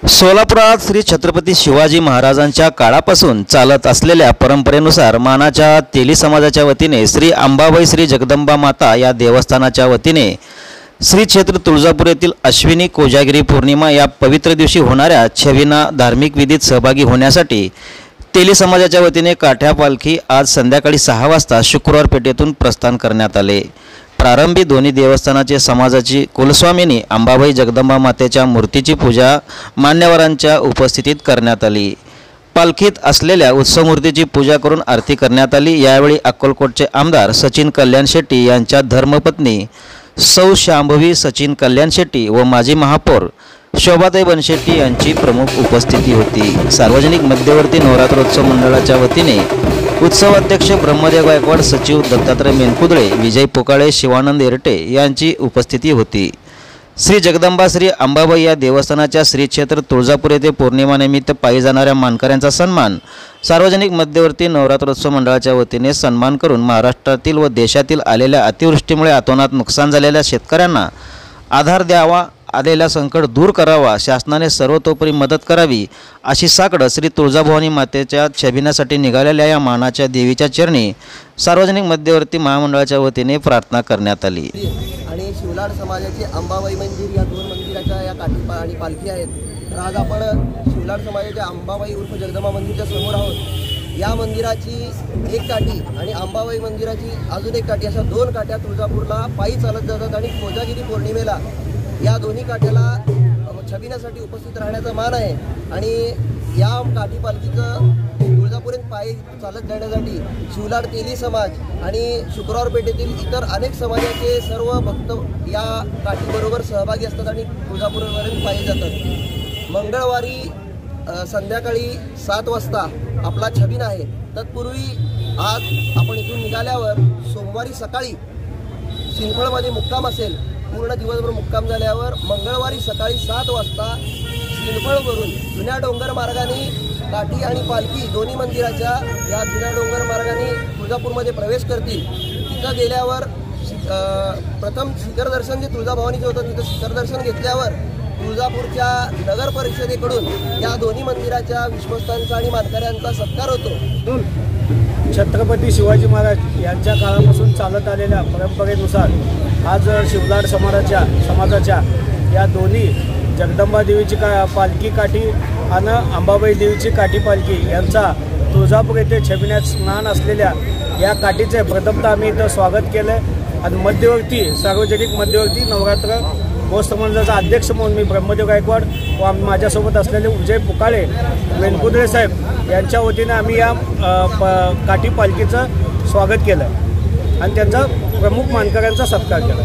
सोलापुरात श्री छत्रपती शिवाजी महाराजांच्या काळापासून चालत असलेल्या परंपरेनुसार मानाच्या तेली समाजाच्या वतीने श्री अंबाबाई श्री जगदंबा माता या देवस्थानाच्या वतीने श्री क्षेत्र तुळजापूर येथील अश्विनी कोजागिरी पौर्णिमा या पवित्र दिवशी होणाऱ्या छबिना धार्मिक विधीत सहभागी होण्यासाठी तेली समाजाच्या वतीने काठ्या पालखी आज संध्याकाळी 6 वाजता शुक्रवार पेठेतून प्रस्थान करण्यात आले। प्रारंभी दोन्ही देवस्थानाचे समाजाची कुलस्वामिनी अंबाबाई जगदंबा मातेच्या मूर्तीची पूजा मान्यवरांच्या उपस्थितीत करण्यात आली। पालखीत असलेल्या उत्सव मूर्तीची पूजा करून आरती करण्यात आली। यावेळी अक्कलकोटचे आमदार सचिन कल्याण शेट्टी यांच्या धर्मपत्नी सौ शांभवी सचिन कल्याण शेट्टी व माजी महापौर शोभाताई बनशेट्टी यांची प्रमुख उपस्थिती होती। सार्वजनिक मध्यवर्ती नवरात्रोत्सव मंडळाच्या वतीने उत्सव अध्यक्ष ब्रह्मदेव गायकवाड, सचिव दत्तात्रय मेनकुदळे, विजय पोकाळे, शिवानंद एरटे यांची उपस्थिती होती। श्री जगदंबा श्री अंबाबाई या देवस्थानाच्या श्री क्षेत्र तुळजापूर येथे पौर्णिमानिमित्त पायी जाणाऱ्या मानकऱ्यांचा सन्मान सार्वजनिक मध्यवर्ती नवरात्रोत्सव मंडळाच्या वतीने सन्मान करून महाराष्ट्रातील व देशातील आलेल्या अतिवृष्टीमुळे अतोनात नुकसान झालेल्या शेतकऱ्यांना आधार द्यावा, आलेला संकट दूर करावा, शासनाने सर्वतोपरी मदत करावी अशी साकडं श्री तुळजाभवानी मातेच्या छबिनासाठी निघालेल्या या मानाच्या देवीच्या चरणी सार्वजनिक मध्यवर्ती महामंडळाच्या वतीने प्रार्थना करण्यात आली। आणि शिवलाड समाजाचे अंबाबाई मंदिर या 2 मंदिराच्या या काठी आणि पालखी आहेत। तर आज आपण शिवलाड समाजाच्या अंबाबाई उर्फ जगदंबा मंदिराच्या समोर आहोत। या मंदिराची एक काठी आणि अंबाबाई मंदिराची अजून एक काठी अशा 2 काठ्या तुळजापूरला पायी चालत जातात आणि कोजागिरी पौर्णिमेला या दोन्ही काठ्याला छबिनासाठी उपस्थित राहण्याचा मान आहे। आणि या काठी पालखीचं तुळजापूरपर्यंत पायी चालत जाण्यासाठी शिवलाड तेली समाज आणि शुक्रवार पेठेतील इतर अनेक समाजाचे सर्व भक्त या काठीबरोबर सहभागी असतात आणि तुळजापूरपर्यंत पायी जातात। मंगळवारी संध्याकाळी 7 वाजता आपला छबिना आहे। तत्पूर्वी आज आपण इथून निघाल्यावर सोमवारी सकाळी सिंदफळमध्ये मुक्काम असेल। पूर्ण दिवसभर मुक्काम झाल्यावर मंगळवारी सकाळी 7 वाजता सिंदफळवरून जुन्या डोंगर मार्गाने काठी आणि पालखी दोन्ही मंदिराच्या या जुन्या डोंगर मार्गाने तुळजापूरमध्ये प्रवेश करतील। तिथं गेल्यावर प्रथम शिखर दर्शन जे तुळजाभवानीचं होतं तिथं शिखर दर्शन घेतल्यावर तुळजापूरच्या नगर परिषदेकडून या दोन्ही मंदिराच्या विश्वस्तांचा आणि मानकऱ्यांचा सत्कार होतो। छत्रपती शिवाजी महाराज यांच्या काळापासून चालत आलेल्या परंपरेनुसार आज शिवलाड समाजाच्या या दोन्ही जगदंबा देवीची पालखी काठी आणि अंबाबाई देवीची काठी पालखी यांचा तुळजापूर येथे छबिन्यात स्नान असलेल्या या काठीचे प्रथमतः आम्ही इथं स्वागत केलं आहे। आणि मध्यवर्ती सार्वजनिक मध्यवर्ती नवरात्र महोत्सव मंडळाचा अध्यक्ष म्हणून मी ब्रह्मदेव गायकवाड व माझ्यासोबत असलेले विजय पोकाळे, मेनकुदळे साहेब यांच्या वतीने आम्ही या काठी पालखीचं स्वागत केलं आणि त्यांचा प्रमुख मानकऱ्यांचा सत्कार केला।